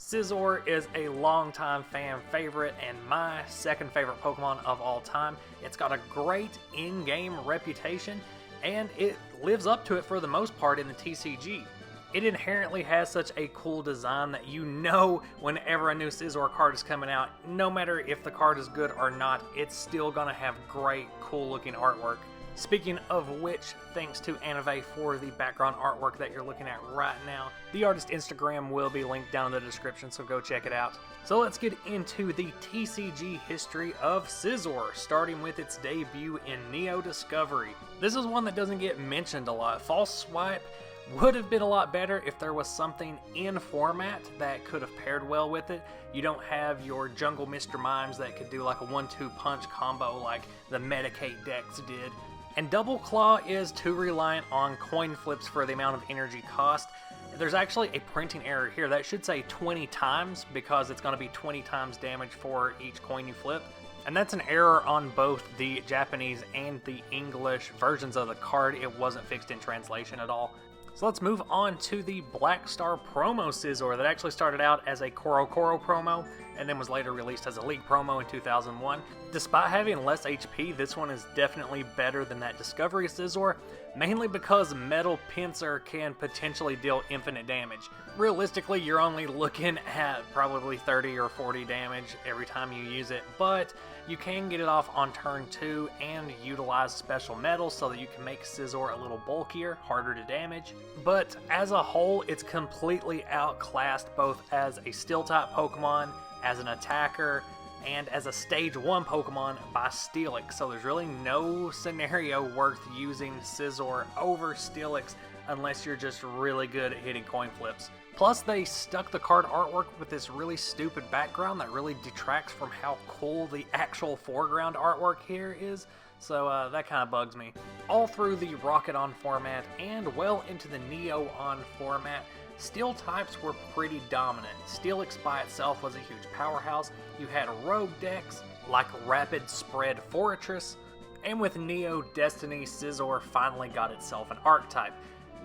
Scizor is a longtime fan favorite and my second favorite Pokemon of all time. It's got a great in-game reputation, and it lives up to it for the most part in the TCG. It inherently has such a cool design that you know whenever a new Scizor card is coming out, no matter if the card is good or not, it's still gonna have great, cool looking artwork. Speaking of which, thanks to Anave for the background artwork that you're looking at right now. The artist Instagram will be linked down in the description, so go check it out. So let's get into the TCG history of Scizor, starting with its debut in Neo Discovery. This is one that doesn't get mentioned a lot. False Swipe would have been a lot better if there was something in format that could have paired well with it. You don't have your Jungle Mr. Mimes that could do like a 1-2 punch combo like the Medicaid decks did. And Double Claw is too reliant on coin flips for the amount of energy cost. There's actually a printing error here. That should say 20 times because it's going to be 20 times damage for each coin you flip. And that's an error on both the Japanese and the English versions of the card. It wasn't fixed in translation at all. So let's move on to the Black Star promo Scizor that actually started out as a CoroCoro promo and then was later released as a League promo in 2001. Despite having less HP, this one is definitely better than that Discovery Scizor, mainly because Metal Pinsir can potentially deal infinite damage. Realistically, you're only looking at probably 30 or 40 damage every time you use it, but you can get it off on turn 2 and utilize special metals so that you can make Scizor a little bulkier, harder to damage. But as a whole, it's completely outclassed both as a Steel-type Pokemon, as an attacker, and as a Stage 1 Pokemon by Steelix, so there's really no scenario worth using Scizor over Steelix unless you're just really good at hitting coin flips. Plus, they stuck the card artwork with this really stupid background that really detracts from how cool the actual foreground artwork here is, so that kind of bugs me. All through the Rocket On format and well into the Neo On format, Steel types were pretty dominant. Steelix by itself was a huge powerhouse. You had rogue decks like Rapid Spread Fortress, and with Neo Destiny, Scizor finally got itself an archetype.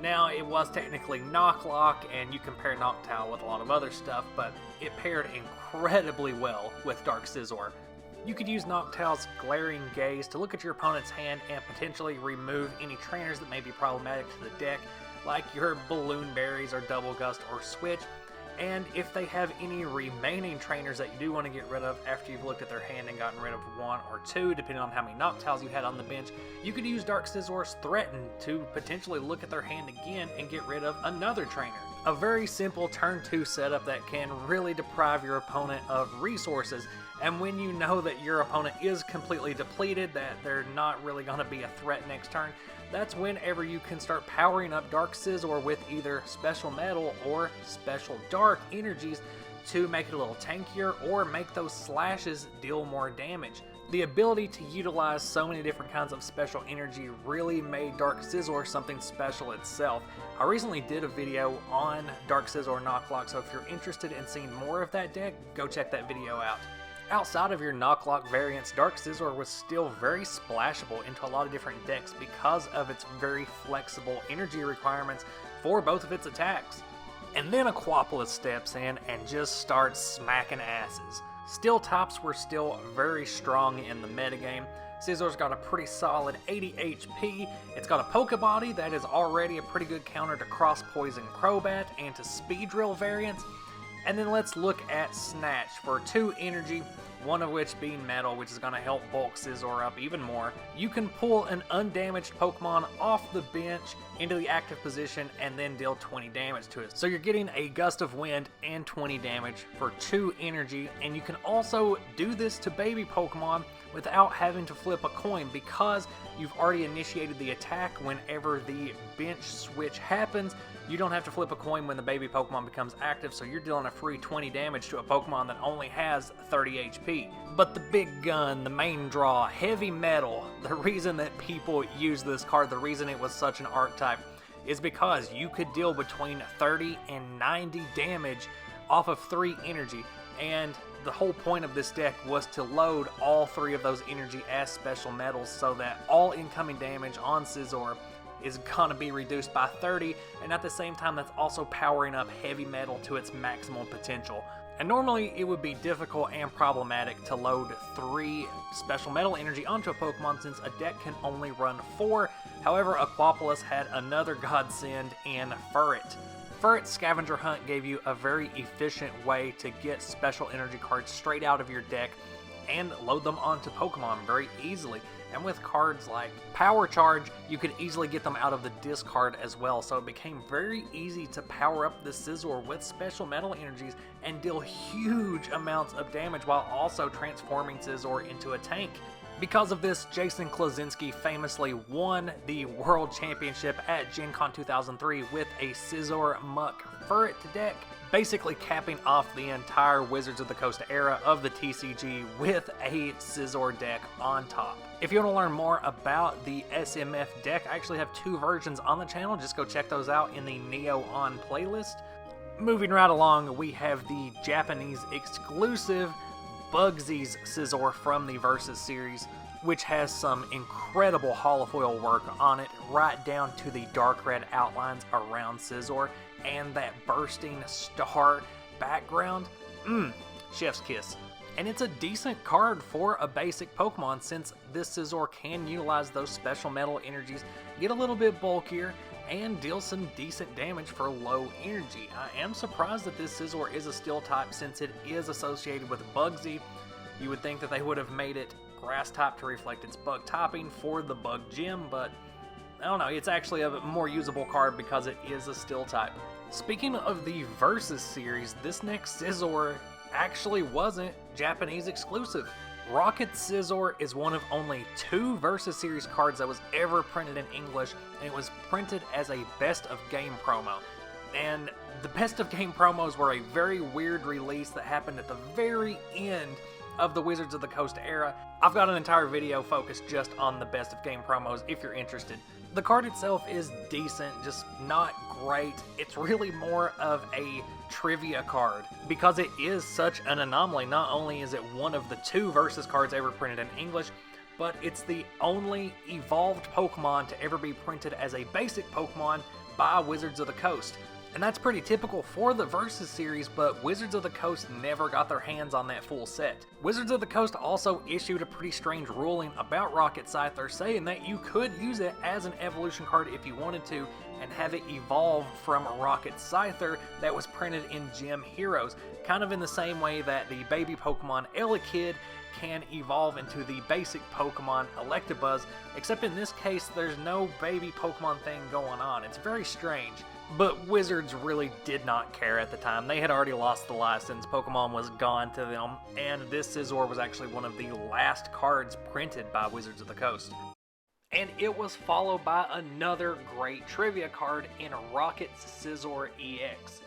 Now, it was technically Nok Lock, and you can pair Noctowl with a lot of other stuff, but it paired incredibly well with Dark Scizor. You could use Noctowl's Glaring Gaze to look at your opponent's hand and potentially remove any trainers that may be problematic to the deck, like your Balloon Berries or Double Gust or Switch. And if they have any remaining trainers that you do want to get rid of after you've looked at their hand and gotten rid of 1 or 2, depending on how many Noctowls you had on the bench, you could use Dark Scizor's Threaten to potentially look at their hand again and get rid of another trainer. A very simple turn 2 setup that can really deprive your opponent of resources, and when you know that your opponent is completely depleted, that they're not really going to be a threat next turn, that's whenever you can start powering up Dark Scizor with either Special Metal or Special Dark energies to make it a little tankier or make those slashes deal more damage. The ability to utilize so many different kinds of special energy really made Dark Scizor something special itself. I recently did a video on Dark Scizor Nok Lock, so if you're interested in seeing more of that deck, go check that video out. Outside of your Nok Lock variants, Dark Scizor was still very splashable into a lot of different decks because of its very flexible energy requirements for both of its attacks. And then Aquapolis steps in and just starts smacking asses. Steel types were still very strong in the metagame. Scizor's got a pretty solid 80 HP, it's got a Poke Body that is already a pretty good counter to Cross Poison Crobat and to Speed Drill variants. And then let's look at Snatch for 2 energy, one of which being Metal, which is going to help bulk Scizor up even more. You can pull an undamaged Pokemon off the bench into the active position and then deal 20 damage to it. So you're getting a Gust of Wind and 20 damage for 2 energy, and you can also do this to baby Pokemon without having to flip a coin because you've already initiated the attack whenever the bench switch happens. You don't have to flip a coin when the baby Pokemon becomes active, so you're dealing a free 20 damage to a Pokemon that only has 30 HP. But the big gun, the main draw, Heavy Metal, the reason that people use this card, the reason it was such an archetype, is because you could deal between 30 and 90 damage off of 3 energy, and the whole point of this deck was to load all 3 of those energy as special metals so that all incoming damage on Scizor is gonna be reduced by 30, and at the same time that's also powering up heavy metal to its maximum potential. And normally it would be difficult and problematic to load 3 special metal energy onto a Pokemon since a deck can only run 4. However, Aquapolis had another godsend in Furret. Furret's Scavenger Hunt gave you a very efficient way to get special energy cards straight out of your deck and load them onto Pokemon very easily. And with cards like Power Charge, you could easily get them out of the discard as well, so it became very easy to power up the Scizor with special metal energies and deal huge amounts of damage while also transforming Scizor into a tank. Because of this, Jason Klaczynski famously won the World Championship at Gen Con 2003 with a Scizor Muck Furret deck, basically capping off the entire Wizards of the Coast era of the TCG with a Scizor deck on top. If you want to learn more about the SMF deck, I actually have 2 versions on the channel. Just go check those out in the Neo On playlist. Moving right along, we have the Japanese exclusive Bugsy's Scizor from the Versus series, which has some incredible holofoil work on it, right down to the dark red outlines around Scizor and that bursting star background. Chef's kiss. And it's a decent card for a basic Pokemon since this Scizor can utilize those special metal energies, get a little bit bulkier, and deal some decent damage for low energy. I am surprised that this Scizor is a Steel type since it is associated with Bugsy. You would think that they would have made it Grass type to reflect its bug typing for the Bug Gym, but I don't know, it's actually a more usable card because it is a Steel type. Speaking of the Versus series, this next Scizor actually wasn't Japanese exclusive. Rocket Scizor is one of only 2 Versus series cards that was ever printed in English, and it was printed as a best of game promo. And the best of game promos were a very weird release that happened at the very end of the Wizards of the Coast era. I've got an entire video focused just on the best of game promos if you're interested. The card itself is decent, just not great. It's really more of a trivia card because it is such an anomaly. Not only is it one of the 2 Versus cards ever printed in English, but it's the only evolved Pokemon to ever be printed as a basic Pokemon by Wizards of the Coast. And that's pretty typical for the Versus series, but Wizards of the Coast never got their hands on that full set. Wizards of the Coast also issued a pretty strange ruling about Rocket Scyther, saying that you could use it as an evolution card if you wanted to, and have it evolve from Rocket Scyther that was printed in Gym Heroes, kind of in the same way that the baby Pokemon Elekid can evolve into the basic Pokemon Electabuzz, except in this case there's no baby Pokemon thing going on. It's very strange. But Wizards really did not care at the time. They had already lost the license, Pokemon was gone to them, and this Scizor was actually one of the last cards printed by Wizards of the Coast. And it was followed by another great trivia card in Rocket's Scizor EX.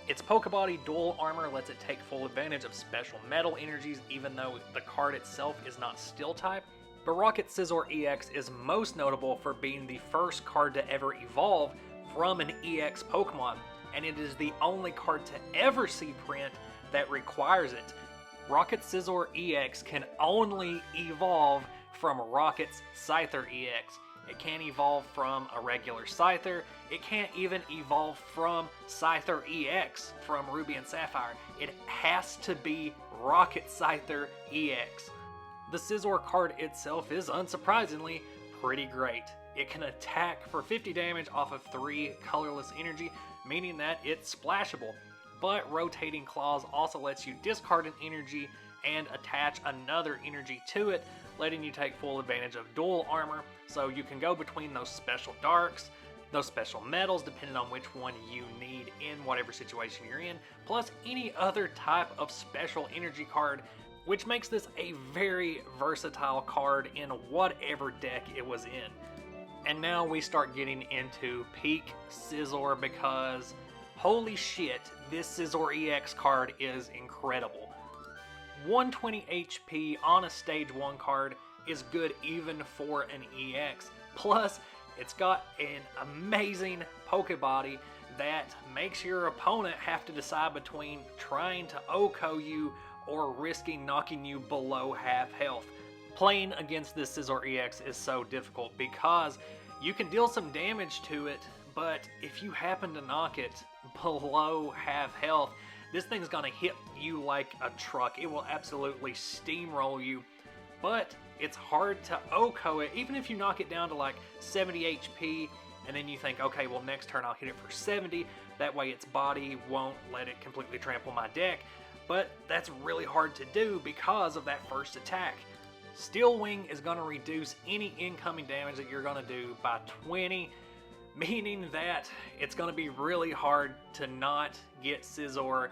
Its Pokebody Dual Armor lets it take full advantage of special metal energies even though the card itself is not Steel type. But Rocket Scizor EX is most notable for being the first card to ever evolve from an EX Pokemon, and it is the only card to ever see print that requires it. Rocket Scizor EX can only evolve from Rocket's Scyther EX. It can't evolve from a regular Scyther. It can't even evolve from Scyther EX from Ruby and Sapphire. It has to be Rocket Scyther EX. The Scizor card itself is unsurprisingly pretty great. It can attack for 50 damage off of 3 colorless energy, meaning that it's splashable. But Rotating Claws also lets you discard an energy and attach another energy to it, letting you take full advantage of dual armor, so you can go between those special darks, those special metals, depending on which one you need in whatever situation you're in, plus any other type of special energy card, which makes this a very versatile card in whatever deck it was in. And now we start getting into peak Scizor because holy shit, this Scizor EX card is incredible. 120 HP on a stage 1 card is good even for an EX. Plus, it's got an amazing Pokebody that makes your opponent have to decide between trying to OHKO you or risking knocking you below half health. Playing against this Scizor EX is so difficult because You can deal some damage to it, but if you happen to knock it below half health, this thing's gonna hit you like a truck. It will absolutely steamroll you, but it's hard to OHKO it. Even if you knock it down to like 70 HP, and then you think, okay, well next turn I'll hit it for 70, that way its body won't let it completely trample my deck, but that's really hard to do because of that first attack. Steel Wing is going to reduce any incoming damage that you're going to do by 20, meaning that it's going to be really hard to not get Scizor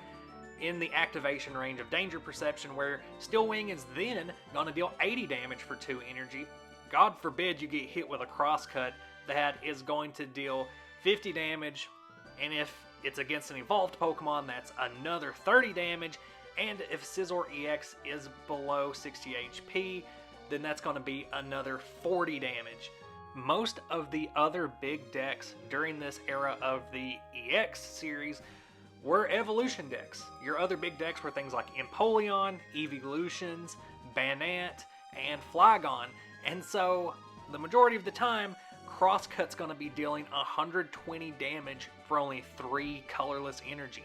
in the activation range of Danger Perception, where Steel Wing is then going to deal 80 damage for 2 energy. God forbid you get hit with a Crosscut that is going to deal 50 damage, and if it's against an evolved Pokemon, that's another 30 damage. And if Scizor EX is below 60 HP, then that's going to be another 40 damage. Most of the other big decks during this era of the EX series were evolution decks. Your other big decks were things like Empoleon, Evolutions, Banette, and Flygon. And so, the majority of the time, Crosscut's going to be dealing 120 damage for only 3 colorless energy.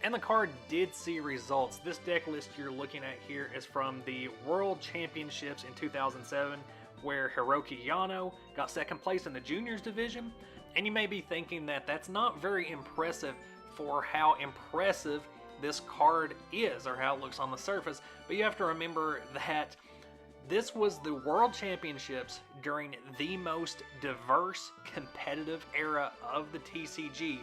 And the card did see results. This deck list you're looking at here is from the World Championships in 2007, where Hiroki Yano got second place in the juniors division. And you may be thinking that that's not very impressive for how impressive this card is, or how it looks on the surface, but you have to remember that this was the World Championships during the most diverse competitive era of the TCG.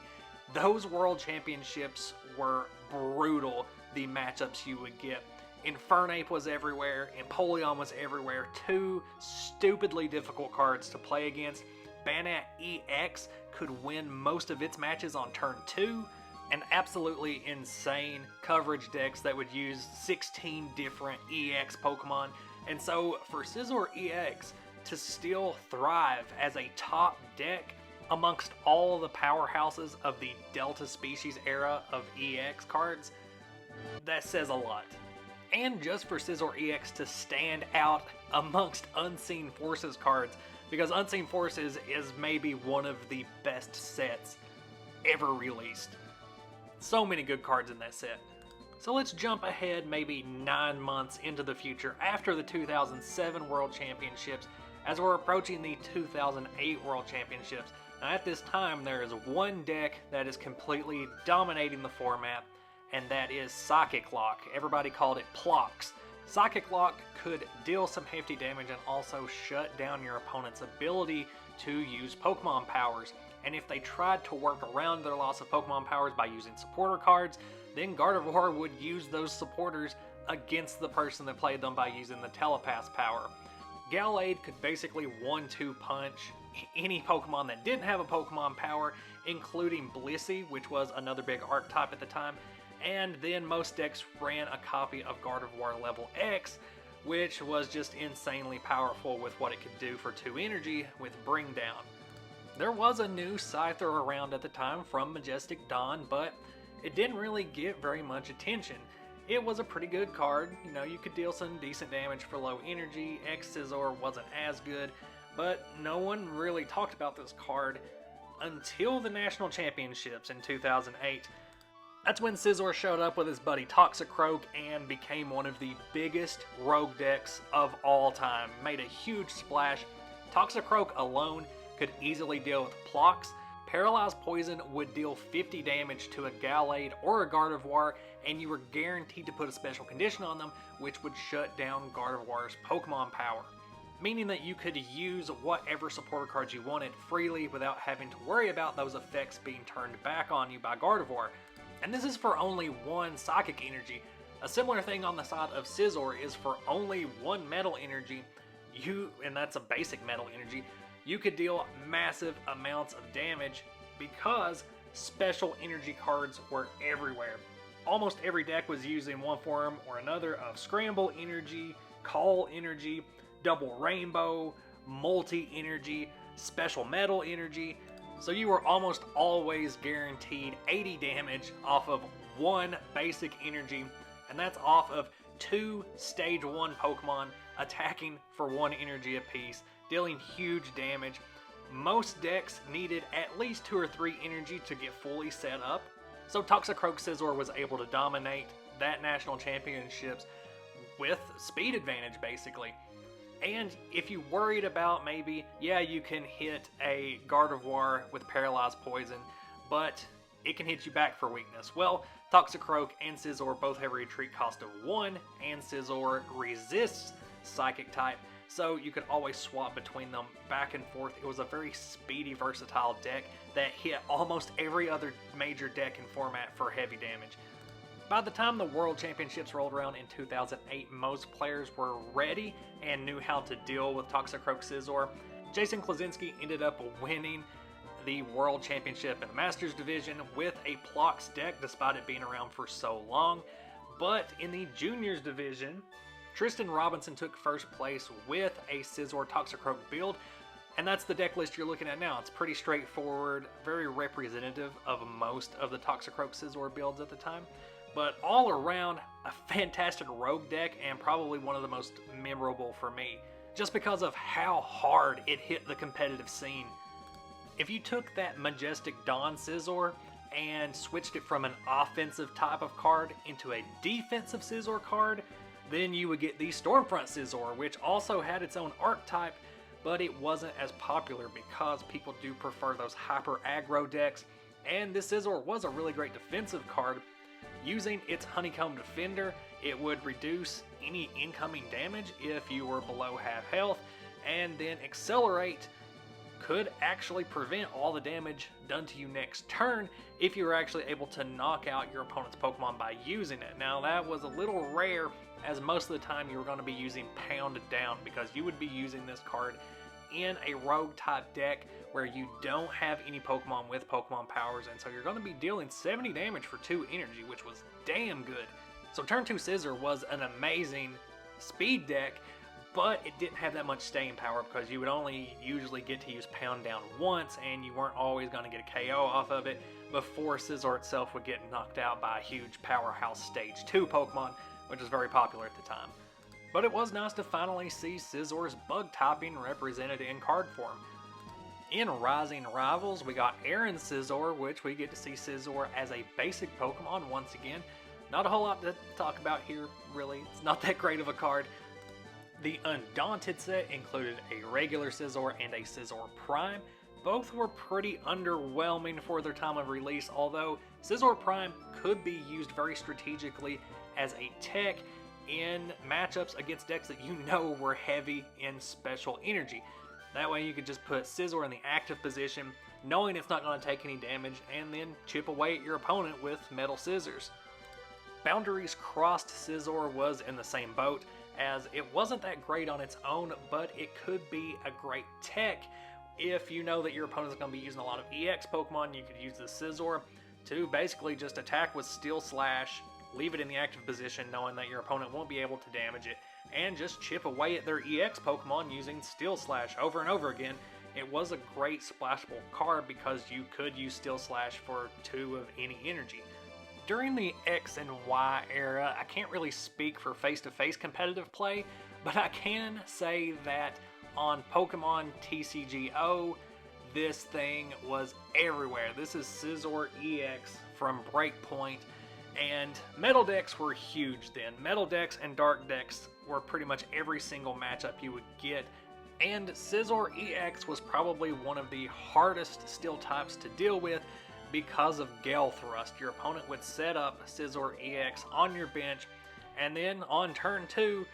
Those World Championships were brutal, the matchups you would get. Infernape was everywhere, Empoleon was everywhere, 2 stupidly difficult cards to play against. Banette EX could win most of its matches on turn 2, and absolutely insane coverage decks that would use 16 different EX Pokemon. And so for Scizor EX to still thrive as a top deck amongst all the powerhouses of the Delta Species era of EX cards, that says a lot. And just for Scizor EX to stand out amongst Unseen Forces cards, because Unseen Forces is maybe one of the best sets ever released. So many good cards in that set. So let's jump ahead maybe 9 months into the future after the 2007 World Championships, as we're approaching the 2008 World Championships. Now at this time there is one deck that is completely dominating the format, and that is Psychic Lock. Everybody called it Plox. Psychic Lock could deal some hefty damage and also shut down your opponent's ability to use Pokemon powers. And if they tried to work around their loss of Pokemon powers by using supporter cards, then Gardevoir would use those supporters against the person that played them by using the Telepath power. Gallade could basically 1-2 punch any Pokemon that didn't have a Pokemon power, including Blissey, which was another big archetype at the time. And then most decks ran a copy of Gardevoir level X, which was just insanely powerful with what it could do for 2 energy with Bring Down. There was a new Scyther around at the time from Majestic Dawn, but it didn't really get very much attention. It was a pretty good card, you know, you could deal some decent damage for low energy. X-Scizor wasn't as good, but no one really talked about this card until the National Championships in 2008. That's when Scizor showed up with his buddy Toxicroak and became one of the biggest rogue decks of all time. Made a huge splash. Toxicroak alone could easily deal with Plox. Paralyzed Poison would deal 50 damage to a Gallade or a Gardevoir, and you were guaranteed to put a special condition on them, which would shut down Gardevoir's Pokemon power. Meaning that you could use whatever supporter cards you wanted freely without having to worry about those effects being turned back on you by Gardevoir. And this is for only 1 Psychic Energy. A similar thing on the side of Scizor is for only 1 Metal Energy, and that's a basic Metal Energy, you could deal massive amounts of damage because special energy cards were everywhere. Almost every deck was using one form or another of Scramble Energy, Call Energy, Double Rainbow, Multi-Energy, Special Metal Energy, so you were almost always guaranteed 80 damage off of 1 basic energy, and that's off of 2 Stage 1 Pokemon attacking for 1 energy apiece, dealing huge damage. most decks needed at least 2 or 3 energy to get fully set up, so Toxicroak Scizor was able to dominate that national championships with speed advantage basically. And if you worried about maybe, yeah, you can hit a Gardevoir with Paralyzed Poison, but it can hit you back for weakness. Well, Toxicroak and Scizor both have a retreat cost of 1, and Scizor resists Psychic type, so you could always swap between them back and forth. It was a very speedy, versatile deck that hit almost every other major deck and format for heavy damage. By the time the World Championships rolled around in 2008, most players were ready and knew how to deal with Toxicroak Scizor. Jason Klaczynski ended up winning the World Championship in the Masters division with a Plox deck, despite it being around for so long. But in the Juniors division, Tristan Robinson took first place with a Scizor Toxicroak build, and that's the deck list you're looking at now. It's pretty straightforward, very representative of most of the Toxicroak Scizor builds at the time. But all around, a fantastic rogue deck and probably one of the most memorable for me, just because of how hard it hit the competitive scene. If you took that Majestic Dawn Scizor and switched it from an offensive type of card into a defensive Scizor card, then you would get the Stormfront Scizor, which also had its own archetype, but it wasn't as popular because people do prefer those hyper aggro decks, and this Scizor was a really great defensive card. Using its Honeycomb Defender, it would reduce any incoming damage if you were below half health, and then Accelerate could actually prevent all the damage done to you next turn if you were actually able to knock out your opponent's Pokemon by using it. Now that was a little rare, as most of the time you were going to be using Pound Down, because you would be using this card in a rogue type deck where you don't have any Pokemon with Pokemon powers, and so you're going to be dealing 70 damage for 2 energy, which was damn good. So turn 2 Scizor was an amazing speed deck, but it didn't have that much staying power because you would only usually get to use Pound Down once, and you weren't always going to get a KO off of it before Scizor itself would get knocked out by a huge powerhouse Stage 2 Pokemon, which was very popular at the time. But it was nice to finally see Scizor's bug typing represented in card form. In Rising Rivals, we got Aaron Scizor, which we get to see Scizor as a basic Pokemon once again. Not a whole lot to talk about here, really. It's not that great of a card. The Undaunted set included a regular Scizor and a Scizor Prime. Both were pretty underwhelming for their time of release, although Scizor Prime could be used very strategically as a tech in matchups against decks that you know were heavy in special energy. That way you could just put Scizor in the active position, knowing it's not going to take any damage, and then chip away at your opponent with Metal Scissors. Boundaries Crossed Scizor was in the same boat, as it wasn't that great on its own, but it could be a great tech. If you know that your opponent's going to be using a lot of EX Pokemon, you could use the Scizor to basically just attack with Steel Slash, leave it in the active position knowing that your opponent won't be able to damage it, and just chip away at their EX Pokemon using Steel Slash over and over again. It was a great splashable card because you could use Steel Slash for 2 of any energy. During the X and Y era, I can't really speak for face-to-face competitive play, but I can say that on Pokemon TCGO, this thing was everywhere. This is Scizor EX from Breakpoint, and Metal decks were huge then. Metal decks and Dark decks were pretty much every single matchup you would get, and Scizor EX was probably one of the hardest Steel types to deal with because of Gale Thrust. Your opponent would set up Scizor EX on your bench, and then on turn 2,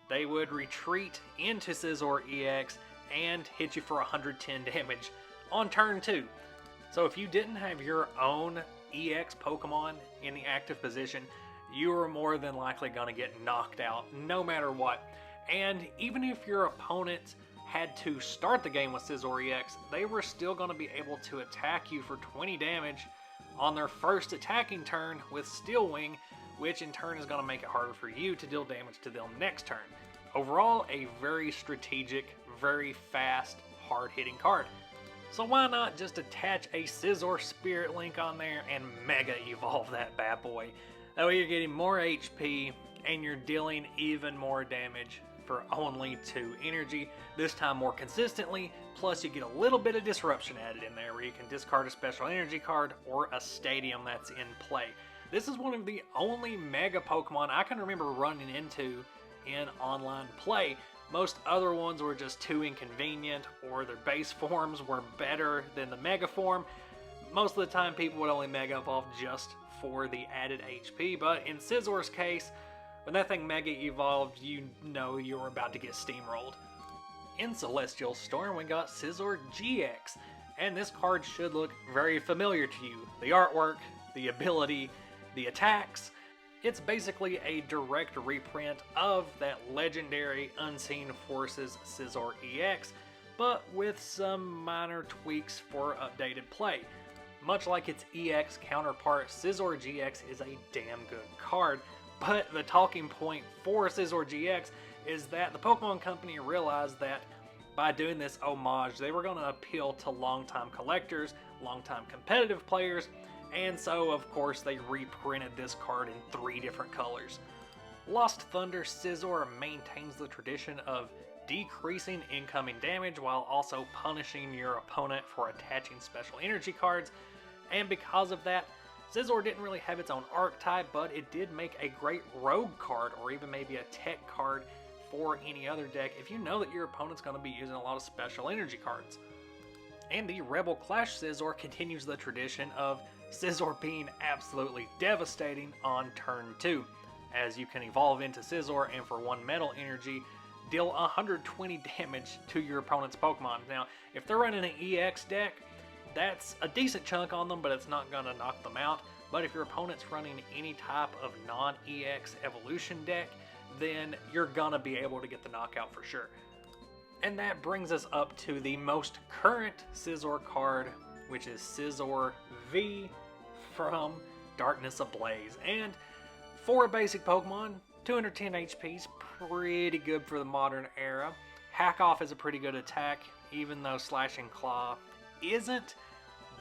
they would retreat into Scizor EX and hit you for 110 damage on turn 2. So if you didn't have your own EX Pokemon in the active position, you were more than likely going to get knocked out no matter what. And even if your opponent had to start the game with Scizor EX, they were still going to be able to attack you for 20 damage on their first attacking turn with Steel Wing, which in turn is going to make it harder for you to deal damage to them next turn. Overall, a very strategic, very fast, hard-hitting card. So why not just attach a Scizor Spirit Link on there and Mega Evolve that bad boy? That way you're getting more HP and you're dealing even more damage for only 2 energy, this time more consistently, plus you get a little bit of disruption added in there where you can discard a special energy card or a stadium that's in play. This is one of the only Mega Pokemon I can remember running into in online play. Most other ones were just too inconvenient, or their base forms were better than the Mega form. Most of the time people would only Mega Evolve just for the added HP, but in Scizor's case, when that thing Mega Evolved, you know you were about to get steamrolled. In Celestial Storm, we got Scizor GX, and this card should look very familiar to you. The artwork, the ability, the attacks. It's basically a direct reprint of that legendary Unseen Forces Scizor EX, but with some minor tweaks for updated play. Much like its EX counterpart, Scizor GX is a damn good card, but the talking point for Scizor GX is that the Pokemon Company realized that by doing this homage, they were going to appeal to longtime collectors, longtime competitive players, and so of course they reprinted this card in 3 different colors. Lost Thunder Scizor maintains the tradition of decreasing incoming damage while also punishing your opponent for attaching special energy cards, and because of that, Scizor didn't really have its own archetype, but it did make a great rogue card, or even maybe a tech card for any other deck if you know that your opponent's going to be using a lot of special energy cards. And the Rebel Clash Scizor continues the tradition of Scizor being absolutely devastating on turn 2, as you can evolve into Scizor and for 1 metal energy, deal 120 damage to your opponent's Pokemon. Now, if they're running an EX deck, that's a decent chunk on them, but it's not going to knock them out. But if your opponent's running any type of non-EX evolution deck, then you're going to be able to get the knockout for sure. And that brings us up to the most current Scizor card, which is Scizor V from Darkness Ablaze. And for a basic Pokemon, 210 HP is pretty good for the modern era. Hack Off is a pretty good attack, even though Slashing Claw isn't.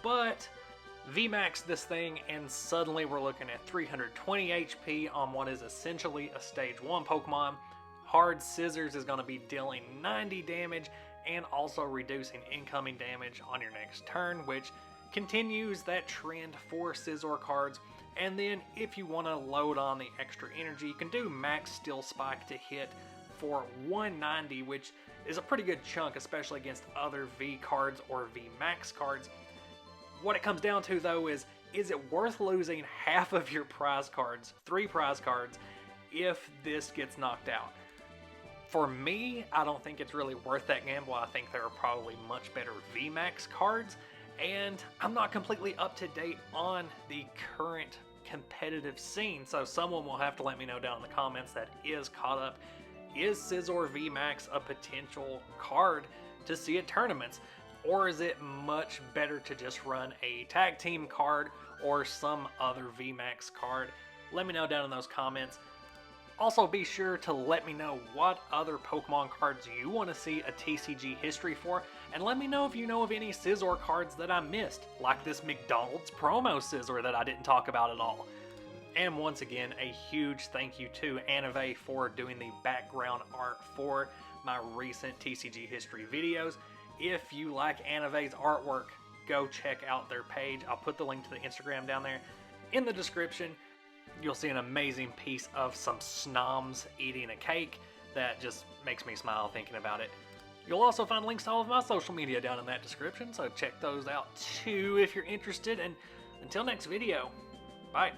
But VMax this thing, and suddenly we're looking at 320 HP on what is essentially a Stage 1 Pokemon. Hard Scissors is going to be dealing 90 damage and also reducing incoming damage on your next turn, which continues that trend for Scizor cards. And then if you want to load on the extra energy, you can do Max Steel Spike to hit for 190, which is a pretty good chunk, especially against other V cards or VMax cards. What it comes down to though is it worth losing half of your prize cards, 3 prize cards, if this gets knocked out? For me, I don't think it's really worth that gamble. I think there are probably much better VMax cards, and I'm not completely up to date on the current competitive scene, so someone will have to let me know down in the comments that is caught up. Is Scizor VMax a potential card to see at tournaments? Or is it much better to just run a tag team card or some other VMax card? Let me know down in those comments. Also be sure to let me know what other Pokemon cards you want to see a TCG history for, and let me know if you know of any Scizor cards that I missed, like this McDonald's promo Scizor that I didn't talk about at all. And once again, a huge thank you to Anave for doing the background art for my recent TCG history videos. If you like Anave's artwork, go check out their page. I'll put the link to the Instagram down there in the description. You'll see an amazing piece of some snoms eating a cake that just makes me smile thinking about it. You'll also find links to all of my social media down in that description, so check those out too if you're interested. And until next video, bye.